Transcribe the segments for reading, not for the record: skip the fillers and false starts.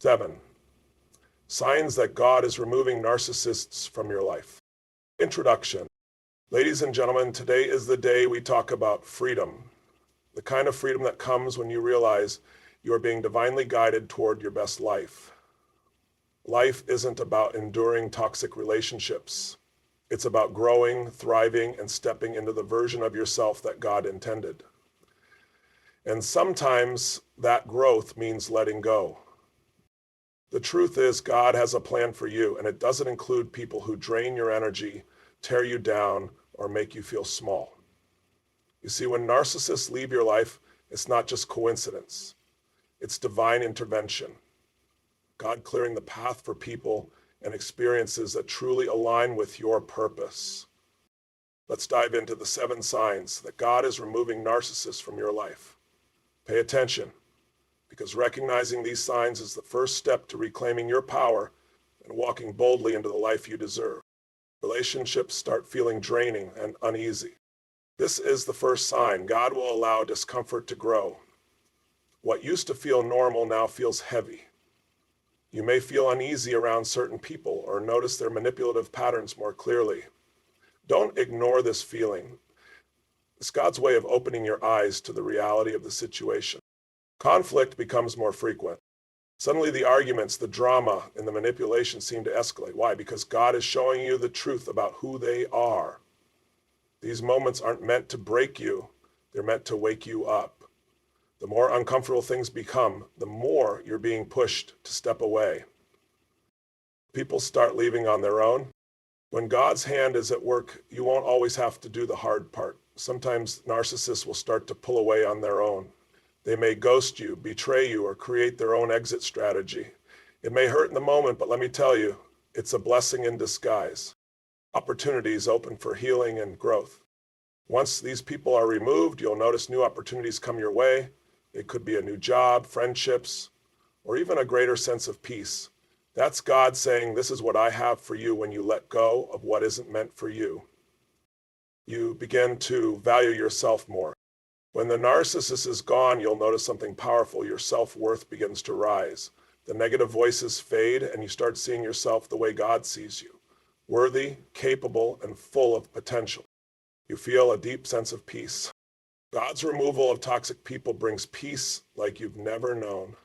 7. Signs that God is removing narcissists from your life. Introduction. Ladies and gentlemen, today is the day we talk about freedom. The kind of freedom that comes when you realize you are being divinely guided toward your best life. Life isn't about enduring toxic relationships. It's about growing, thriving, and stepping into the version of yourself that God intended. And sometimes that growth means letting go. The truth is, God has a plan for you, and it doesn't include people who drain your energy, tear you down, or make you feel small. You see, when narcissists leave your life, it's not just coincidence. It's divine intervention. God clearing the path for people and experiences that truly align with your purpose. Let's dive into the 7 signs that God is removing narcissists from your life. Pay attention, because recognizing these signs is the first step to reclaiming your power and walking boldly into the life you deserve. Relationships start feeling draining and uneasy. This is the first sign. God will allow discomfort to grow. What used to feel normal now feels heavy. You may feel uneasy around certain people or notice their manipulative patterns more clearly. Don't ignore this feeling. It's God's way of opening your eyes to the reality of the situation. Conflict becomes more frequent. Suddenly the arguments, the drama, and the manipulation seem to escalate. Why? Because God is showing you the truth about who they are. These moments aren't meant to break you. They're meant to wake you up. The more uncomfortable things become, the more you're being pushed to step away. People start leaving on their own. When God's hand is at work, you won't always have to do the hard part. Sometimes narcissists will start to pull away on their own. They may ghost you, betray you, or create their own exit strategy. It may hurt in the moment, but let me tell you, it's a blessing in disguise. Opportunities open for healing and growth. Once these people are removed, you'll notice new opportunities come your way. It could be a new job, friendships, or even a greater sense of peace. That's God saying, this is what I have for you when you let go of what isn't meant for you. You begin to value yourself more. When the narcissist is gone, you'll notice something powerful. Your self-worth begins to rise. The negative voices fade, and you start seeing yourself the way God sees you. Worthy, capable, and full of potential. You feel a deep sense of peace. God's removal of toxic people brings peace like you've never known.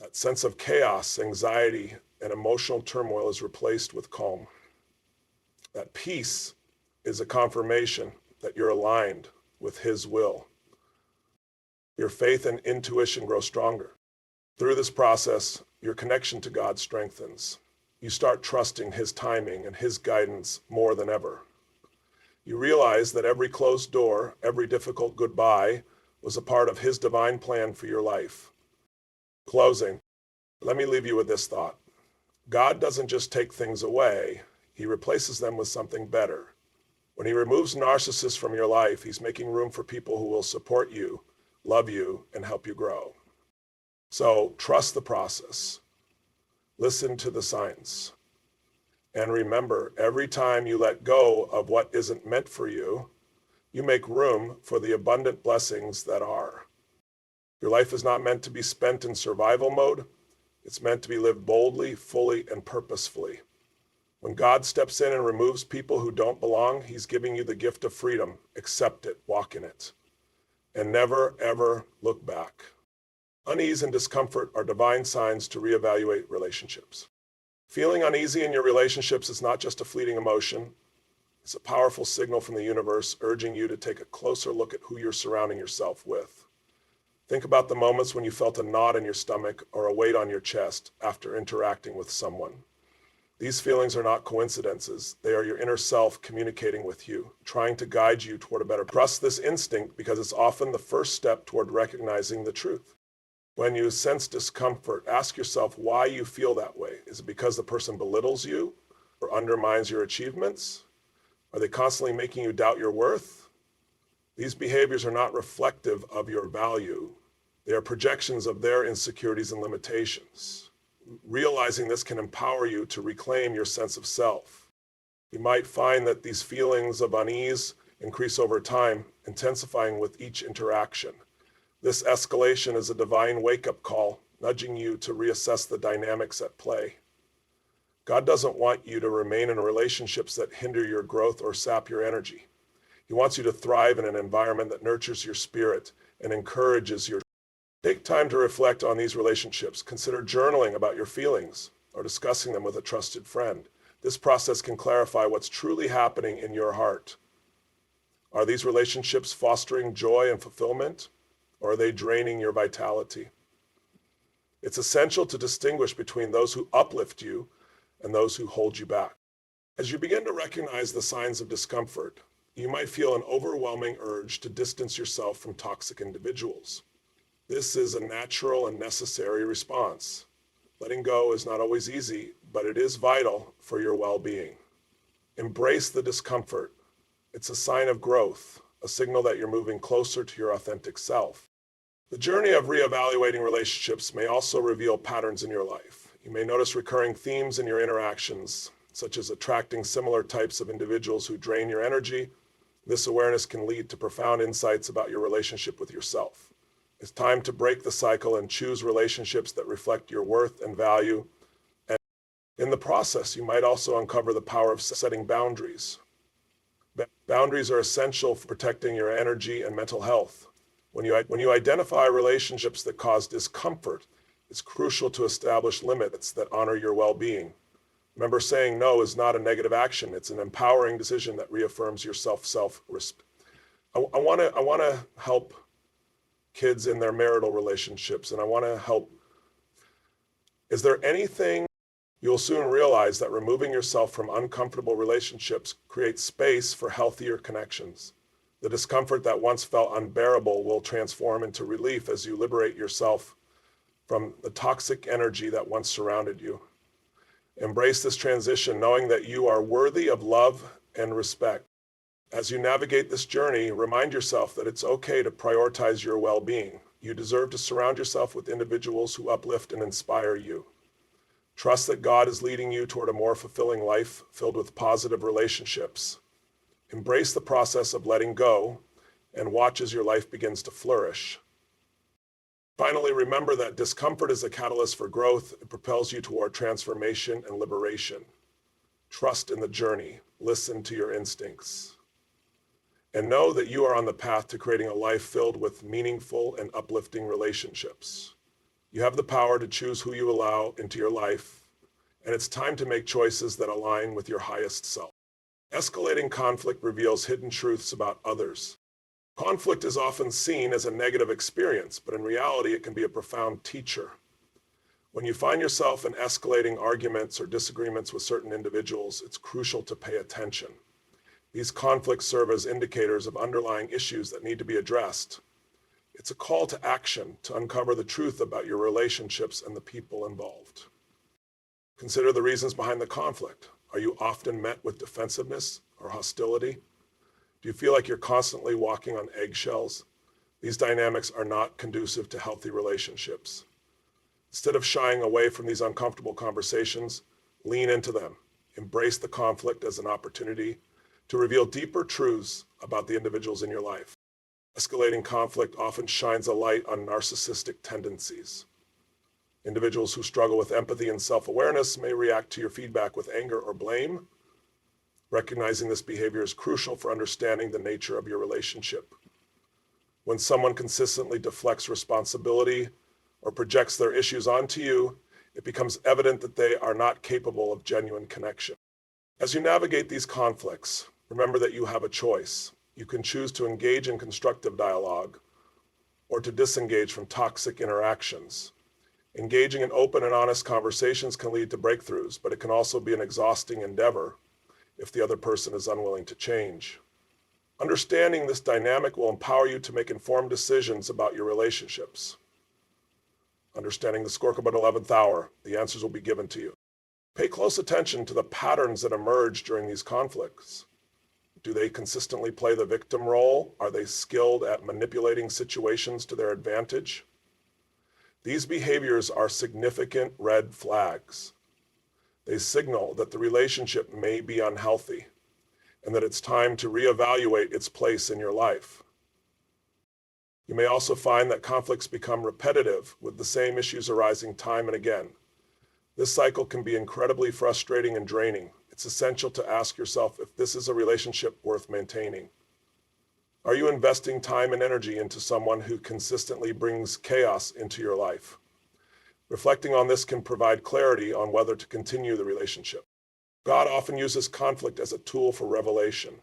That sense of chaos, anxiety, and emotional turmoil is replaced with calm. That peace is a confirmation that you're aligned with His will. Your faith and intuition grow stronger. Through this process, your connection to God strengthens. You start trusting His timing and His guidance more than ever. You realize that every closed door, every difficult goodbye was a part of His divine plan for your life. Closing, let me leave you with this thought. God doesn't just take things away, He replaces them with something better. When He removes narcissists from your life, He's making room for people who will support you, love you, and help you grow. So trust the process. Listen to the signs. And remember, every time you let go of what isn't meant for you, you make room for the abundant blessings that are. Your life is not meant to be spent in survival mode. It's meant to be lived boldly, fully, and purposefully. When God steps in and removes people who don't belong, He's giving you the gift of freedom. Accept it, walk in it, and never, ever look back. Unease and discomfort are divine signs to reevaluate relationships. Feeling uneasy in your relationships is not just a fleeting emotion. It's a powerful signal from the universe urging you to take a closer look at who you're surrounding yourself with. Think about the moments when you felt a knot in your stomach or a weight on your chest after interacting with someone. These feelings are not coincidences. They are your inner self communicating with you, trying to guide you toward a better. Trust this instinct because it's often the first step toward recognizing the truth. When you sense discomfort, ask yourself why you feel that way. Is it because the person belittles you or undermines your achievements? Are they constantly making you doubt your worth? These behaviors are not reflective of your value. They are projections of their insecurities and limitations. Realizing this can empower you to reclaim your sense of self. You might find that these feelings of unease increase over time, intensifying with each interaction. This escalation is a divine wake-up call, nudging you to reassess the dynamics at play. God doesn't want you to remain in relationships that hinder your growth or sap your energy. He wants you to thrive in an environment that nurtures your spirit and encourages your. Take time to reflect on these relationships. Consider journaling about your feelings or discussing them with a trusted friend. This process can clarify what's truly happening in your heart. Are these relationships fostering joy and fulfillment, or are they draining your vitality? It's essential to distinguish between those who uplift you and those who hold you back. As you begin to recognize the signs of discomfort, you might feel an overwhelming urge to distance yourself from toxic individuals. This is a natural and necessary response. Letting go is not always easy, but it is vital for your well-being. Embrace the discomfort. It's a sign of growth, a signal that you're moving closer to your authentic self. The journey of reevaluating relationships may also reveal patterns in your life. You may notice recurring themes in your interactions, such as attracting similar types of individuals who drain your energy. This awareness can lead to profound insights about your relationship with yourself. It's time to break the cycle and choose relationships that reflect your worth and value. And in the process, you might also uncover the power of setting boundaries. Boundaries are essential for protecting your energy and mental health. When you identify relationships that cause discomfort, it's crucial to establish limits that honor your well-being. Remember, saying no is not a negative action. It's an empowering decision that reaffirms your self-respect. I want to help kids in their marital relationships, and I want to help. Is there anything? You'll soon realize that removing yourself from uncomfortable relationships creates space for healthier connections. The discomfort that once felt unbearable will transform into relief as you liberate yourself from the toxic energy that once surrounded you. Embrace this transition, knowing that you are worthy of love and respect. As you navigate this journey, remind yourself that it's okay to prioritize your well-being. You deserve to surround yourself with individuals who uplift and inspire you. Trust that God is leading you toward a more fulfilling life filled with positive relationships. Embrace the process of letting go and watch as your life begins to flourish. Finally, remember that discomfort is a catalyst for growth. It propels you toward transformation and liberation. Trust in the journey. Listen to your instincts. And know that you are on the path to creating a life filled with meaningful and uplifting relationships. You have the power to choose who you allow into your life, and it's time to make choices that align with your highest self. Escalating conflict reveals hidden truths about others. Conflict is often seen as a negative experience, but in reality, it can be a profound teacher. When you find yourself in escalating arguments or disagreements with certain individuals, it's crucial to pay attention. These conflicts serve as indicators of underlying issues that need to be addressed. It's a call to action to uncover the truth about your relationships and the people involved. Consider the reasons behind the conflict. Are you often met with defensiveness or hostility? Do you feel like you're constantly walking on eggshells? These dynamics are not conducive to healthy relationships. Instead of shying away from these uncomfortable conversations, lean into them. Embrace the conflict as an opportunity to reveal deeper truths about the individuals in your life. Escalating conflict often shines a light on narcissistic tendencies. Individuals who struggle with empathy and self-awareness may react to your feedback with anger or blame. Recognizing this behavior is crucial for understanding the nature of your relationship. When someone consistently deflects responsibility or projects their issues onto you, it becomes evident that they are not capable of genuine connection. As you navigate these conflicts, remember that you have a choice. You can choose to engage in constructive dialogue or to disengage from toxic interactions. Engaging in open and honest conversations can lead to breakthroughs, but it can also be an exhausting endeavor if the other person is unwilling to change. Understanding this dynamic will empower you to make informed decisions about your relationships. Understanding the scorecard at 11th hour, the answers will be given to you. Pay close attention to the patterns that emerge during these conflicts. Do they consistently play the victim role? Are they skilled at manipulating situations to their advantage? These behaviors are significant red flags. They signal that the relationship may be unhealthy and that it's time to reevaluate its place in your life. You may also find that conflicts become repetitive, with the same issues arising time and again. This cycle can be incredibly frustrating and draining. It's essential to ask yourself if this is a relationship worth maintaining. Are you investing time and energy into someone who consistently brings chaos into your life? Reflecting on this can provide clarity on whether to continue the relationship. God often uses conflict as a tool for revelation.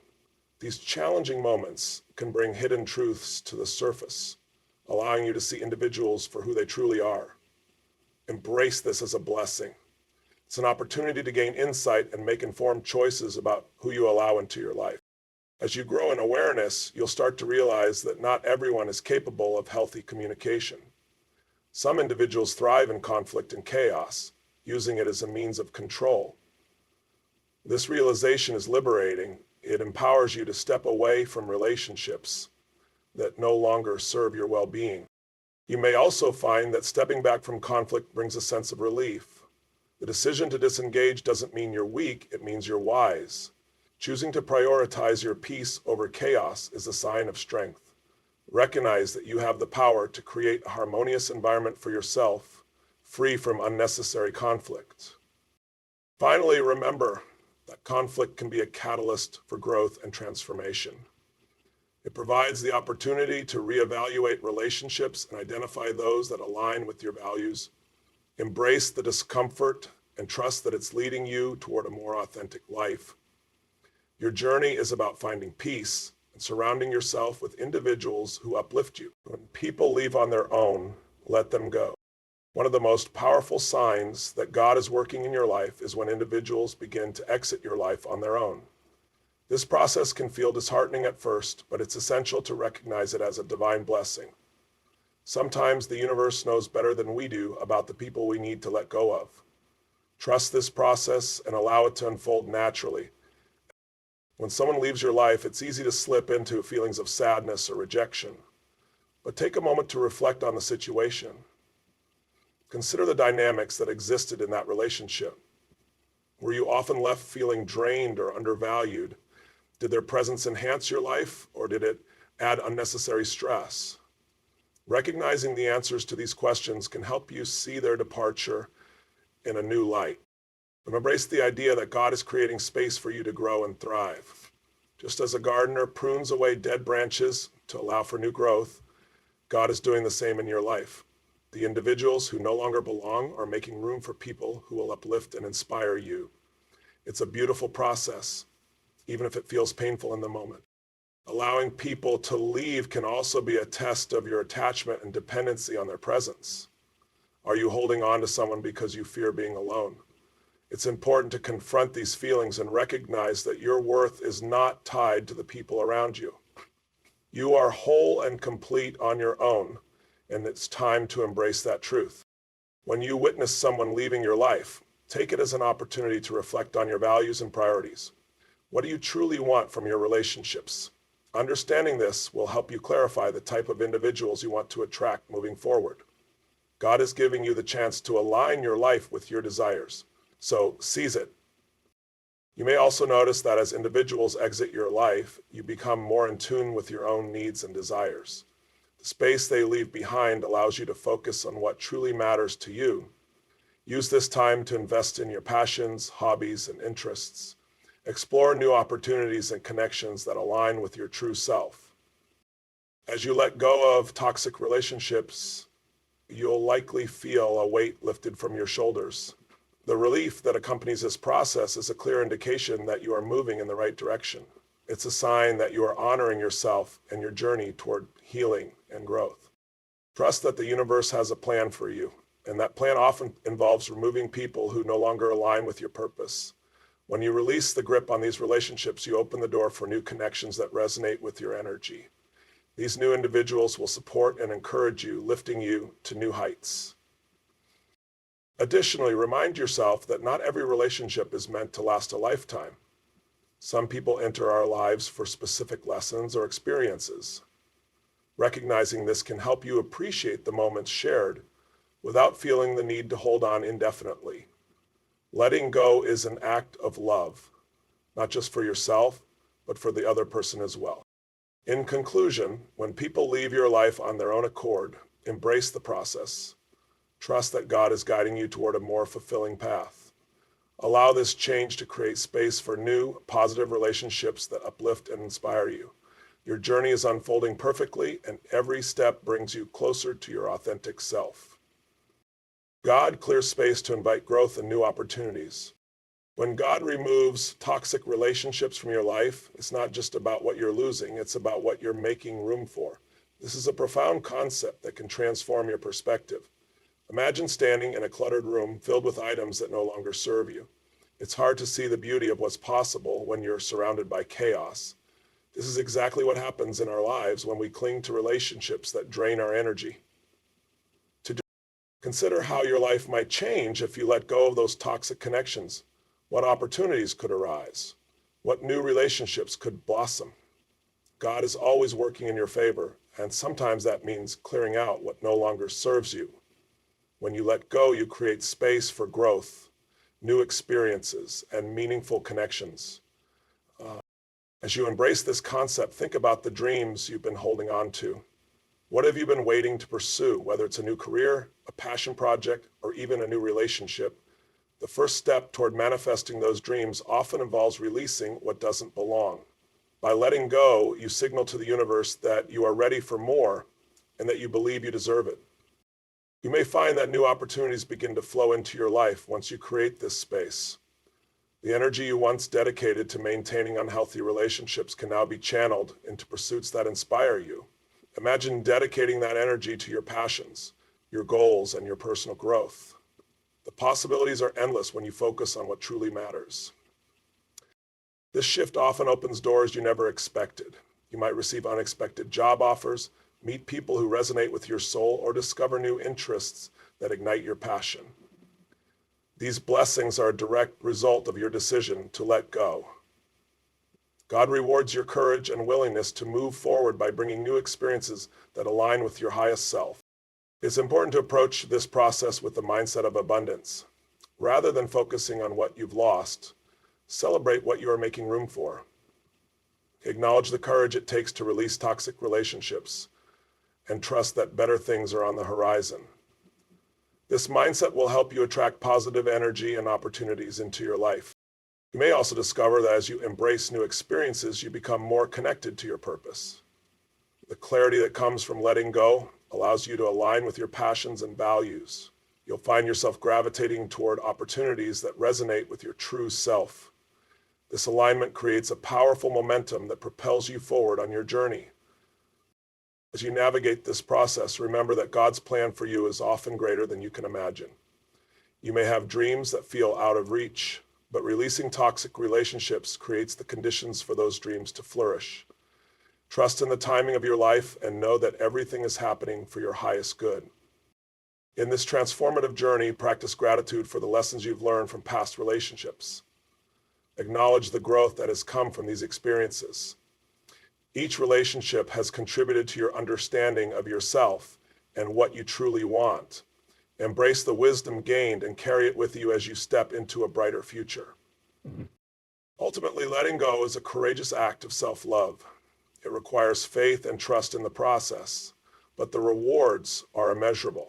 These challenging moments can bring hidden truths to the surface, allowing you to see individuals for who they truly are. Embrace this as a blessing. It's an opportunity to gain insight and make informed choices about who you allow into your life. As you grow in awareness, you'll start to realize that not everyone is capable of healthy communication. Some individuals thrive in conflict and chaos, using it as a means of control. This realization is liberating. It empowers you to step away from relationships that no longer serve your well-being. You may also find that stepping back from conflict brings a sense of relief. The decision to disengage doesn't mean you're weak, it means you're wise. Choosing to prioritize your peace over chaos is a sign of strength. Recognize that you have the power to create a harmonious environment for yourself, free from unnecessary conflict. Finally, remember that conflict can be a catalyst for growth and transformation. It provides the opportunity to reevaluate relationships and identify those that align with your values. Embrace the discomfort and trust that it's leading you toward a more authentic life. Your journey is about finding peace and surrounding yourself with individuals who uplift you. When people leave on their own, let them go. One of the most powerful signs that God is working in your life is when individuals begin to exit your life on their own. This process can feel disheartening at first, but it's essential to recognize it as a divine blessing. Sometimes the universe knows better than we do about the people we need to let go of. Trust this process and allow it to unfold naturally. When someone leaves your life, it's easy to slip into feelings of sadness or rejection. But take a moment to reflect on the situation. Consider the dynamics that existed in that relationship. Were you often left feeling drained or undervalued? Did their presence enhance your life, or did it add unnecessary stress? Recognizing the answers to these questions can help you see their departure in a new light. Embrace the idea that God is creating space for you to grow and thrive. Just as a gardener prunes away dead branches to allow for new growth, God is doing the same in your life. The individuals who no longer belong are making room for people who will uplift and inspire you. It's a beautiful process, even if it feels painful in the moment. Allowing people to leave can also be a test of your attachment and dependency on their presence. Are you holding on to someone because you fear being alone? It's important to confront these feelings and recognize that your worth is not tied to the people around you. You are whole and complete on your own, and it's time to embrace that truth. When you witness someone leaving your life, take it as an opportunity to reflect on your values and priorities. What do you truly want from your relationships? Understanding this will help you clarify the type of individuals you want to attract moving forward. God is giving you the chance to align your life with your desires, so seize it. You may also notice that as individuals exit your life, you become more in tune with your own needs and desires. The space they leave behind allows you to focus on what truly matters to you. Use this time to invest in your passions, hobbies, and interests. Explore new opportunities and connections that align with your true self. As you let go of toxic relationships, you'll likely feel a weight lifted from your shoulders. The relief that accompanies this process is a clear indication that you are moving in the right direction. It's a sign that you are honoring yourself and your journey toward healing and growth. Trust that the universe has a plan for you, and that plan often involves removing people who no longer align with your purpose. When you release the grip on these relationships, you open the door for new connections that resonate with your energy. These new individuals will support and encourage you, lifting you to new heights. Additionally, remind yourself that not every relationship is meant to last a lifetime. Some people enter our lives for specific lessons or experiences. Recognizing this can help you appreciate the moments shared without feeling the need to hold on indefinitely. Letting go is an act of love, not just for yourself, but for the other person as well. In conclusion, when people leave your life on their own accord, embrace the process. Trust that God is guiding you toward a more fulfilling path. Allow this change to create space for new, positive relationships that uplift and inspire you. Your journey is unfolding perfectly, and every step brings you closer to your authentic self. God clears space to invite growth and new opportunities. When God removes toxic relationships from your life, it's not just about what you're losing, it's about what you're making room for. This is a profound concept that can transform your perspective. Imagine standing in a cluttered room filled with items that no longer serve you. It's hard to see the beauty of what's possible when you're surrounded by chaos. This is exactly what happens in our lives when we cling to relationships that drain our energy. Consider how your life might change if you let go of those toxic connections. What opportunities could arise? What new relationships could blossom? God is always working in your favor, and sometimes that means clearing out what no longer serves you. When you let go, you create space for growth, new experiences, and meaningful connections. As you embrace this concept, think about the dreams you've been holding on to. What have you been waiting to pursue, whether it's a new career, a passion project, or even a new relationship? The first step toward manifesting those dreams often involves releasing what doesn't belong. By letting go, you signal to the universe that you are ready for more and that you believe you deserve it. You may find that new opportunities begin to flow into your life once you create this space. The energy you once dedicated to maintaining unhealthy relationships can now be channeled into pursuits that inspire you. Imagine dedicating that energy to your passions, your goals, and your personal growth. The possibilities are endless when you focus on what truly matters. This shift often opens doors you never expected. You might receive unexpected job offers, meet people who resonate with your soul, or discover new interests that ignite your passion. These blessings are a direct result of your decision to let go. God rewards your courage and willingness to move forward by bringing new experiences that align with your highest self. It's important to approach this process with the mindset of abundance. Rather than focusing on what you've lost, celebrate what you are making room for. Acknowledge the courage it takes to release toxic relationships and trust that better things are on the horizon. This mindset will help you attract positive energy and opportunities into your life. You may also discover that as you embrace new experiences, you become more connected to your purpose. The clarity that comes from letting go allows you to align with your passions and values. You'll find yourself gravitating toward opportunities that resonate with your true self. This alignment creates a powerful momentum that propels you forward on your journey. As you navigate this process, remember that God's plan for you is often greater than you can imagine. You may have dreams that feel out of reach, but releasing toxic relationships creates the conditions for those dreams to flourish. Trust in the timing of your life and know that everything is happening for your highest good. In this transformative journey, practice gratitude for the lessons you've learned from past relationships. Acknowledge the growth that has come from these experiences. Each relationship has contributed to your understanding of yourself and what you truly want. Embrace the wisdom gained and carry it with you as you step into a brighter future. Ultimately, letting go is a courageous act of self-love. It requires faith and trust in the process, but the rewards are immeasurable.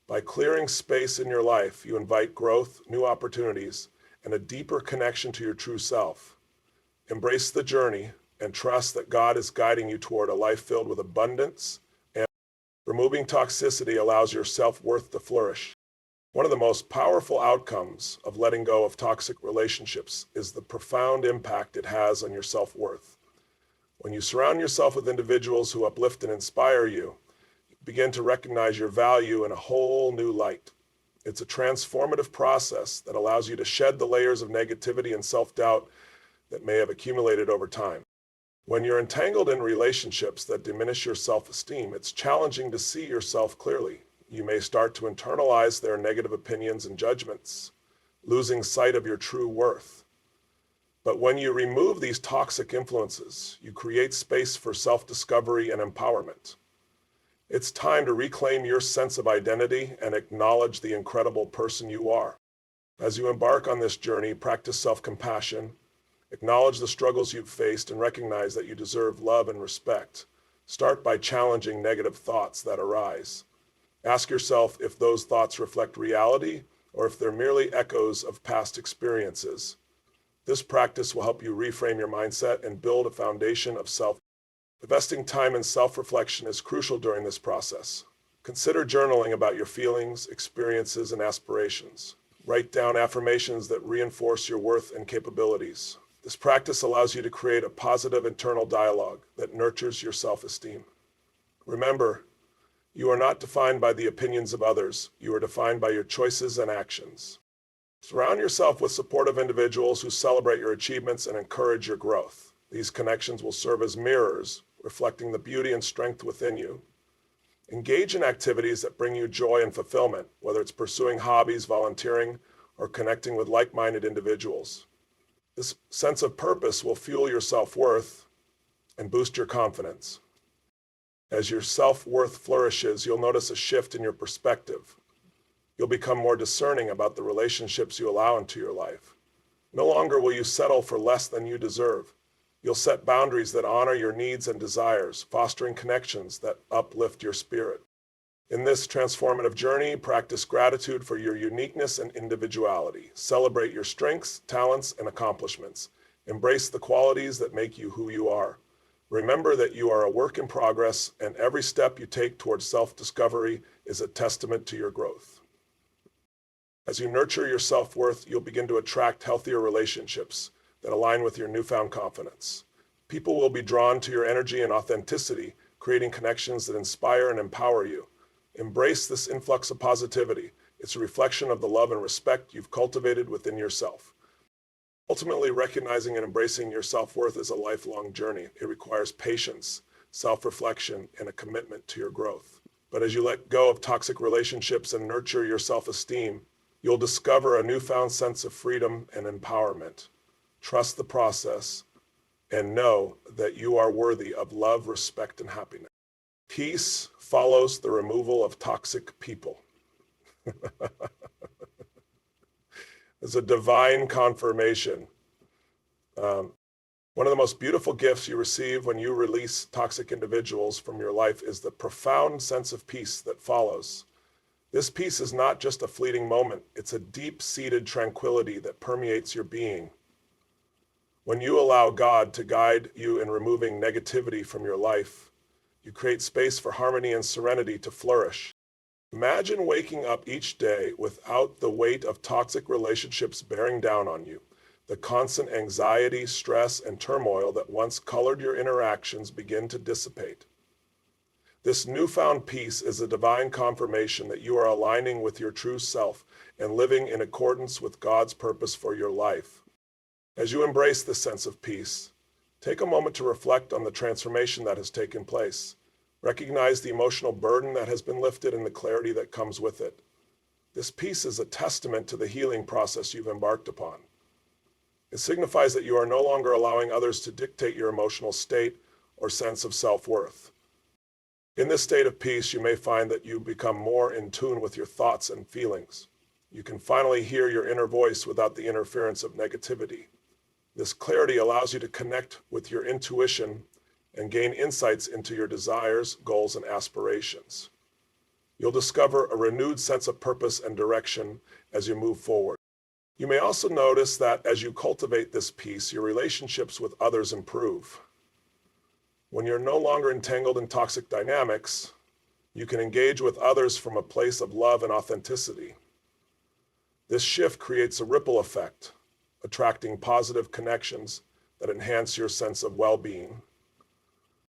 By clearing space in your life, you invite growth, new opportunities, and a deeper connection to your true self. Embrace the journey and trust that God is guiding you toward a life filled with abundance, and removing toxicity allows your self-worth to flourish. One of the most powerful outcomes of letting go of toxic relationships is the profound impact it has on your self-worth. When you surround yourself with individuals who uplift and inspire you, you begin to recognize your value in a whole new light. It's a transformative process that allows you to shed the layers of negativity and self-doubt that may have accumulated over time. When you're entangled in relationships that diminish your self-esteem, it's challenging to see yourself clearly. You may start to internalize their negative opinions and judgments, losing sight of your true worth. But when you remove these toxic influences, you create space for self-discovery and empowerment. It's time to reclaim your sense of identity and acknowledge the incredible person you are. As you embark on this journey, practice self-compassion. Acknowledge the struggles you've faced and recognize that you deserve love and respect. Start by challenging negative thoughts that arise. Ask yourself if those thoughts reflect reality or if they're merely echoes of past experiences. This practice will help you reframe your mindset and build a foundation of self. Investing time in self-reflection is crucial during this process. Consider journaling about your feelings, experiences, and aspirations. Write down affirmations that reinforce your worth and capabilities. This practice allows you to create a positive internal dialogue that nurtures your self-esteem. Remember, you are not defined by the opinions of others. You are defined by your choices and actions. Surround yourself with supportive individuals who celebrate your achievements and encourage your growth. These connections will serve as mirrors, reflecting the beauty and strength within you. Engage in activities that bring you joy and fulfillment, whether it's pursuing hobbies, volunteering, or connecting with like-minded individuals. This sense of purpose will fuel your self-worth and boost your confidence. As your self-worth flourishes, you'll notice a shift in your perspective. You'll become more discerning about the relationships you allow into your life. No longer will you settle for less than you deserve. You'll set boundaries that honor your needs and desires, fostering connections that uplift your spirit. In this transformative journey, practice gratitude for your uniqueness and individuality. Celebrate your strengths, talents, and accomplishments. Embrace the qualities that make you who you are. Remember that you are a work in progress, and every step you take towards self-discovery is a testament to your growth. As you nurture your self-worth, you'll begin to attract healthier relationships that align with your newfound confidence. People will be drawn to your energy and authenticity, creating connections that inspire and empower you. Embrace this influx of positivity. It's a reflection of the love and respect you've cultivated within yourself. Ultimately, recognizing and embracing your self-worth is a lifelong journey. It requires patience, self-reflection, and a commitment to your growth. But as you let go of toxic relationships and nurture your self-esteem, you'll discover a newfound sense of freedom and empowerment. Trust the process and know that you are worthy of love, respect, and happiness. Peace follows the removal of toxic people. It's a divine confirmation. One of the most beautiful gifts you receive when you release toxic individuals from your life is the profound sense of peace that follows. This peace is not just a fleeting moment. It's a deep-seated tranquility that permeates your being. When you allow God to guide you in removing negativity from your life, you create space for harmony and serenity to flourish. Imagine waking up each day without the weight of toxic relationships bearing down on you. The constant anxiety, stress, and turmoil that once colored your interactions begin to dissipate. This newfound peace is a divine confirmation that you are aligning with your true self and living in accordance with God's purpose for your life. As you embrace this sense of peace, take a moment to reflect on the transformation that has taken place. Recognize the emotional burden that has been lifted and the clarity that comes with it. This peace is a testament to the healing process you've embarked upon. It signifies that you are no longer allowing others to dictate your emotional state or sense of self-worth. In this state of peace, you may find that you become more in tune with your thoughts and feelings. You can finally hear your inner voice without the interference of negativity. This clarity allows you to connect with your intuition and gain insights into your desires, goals, and aspirations. You'll discover a renewed sense of purpose and direction as you move forward. You may also notice that as you cultivate this peace, your relationships with others improve. When you're no longer entangled in toxic dynamics, you can engage with others from a place of love and authenticity. This shift creates a ripple effect, attracting positive connections that enhance your sense of well-being.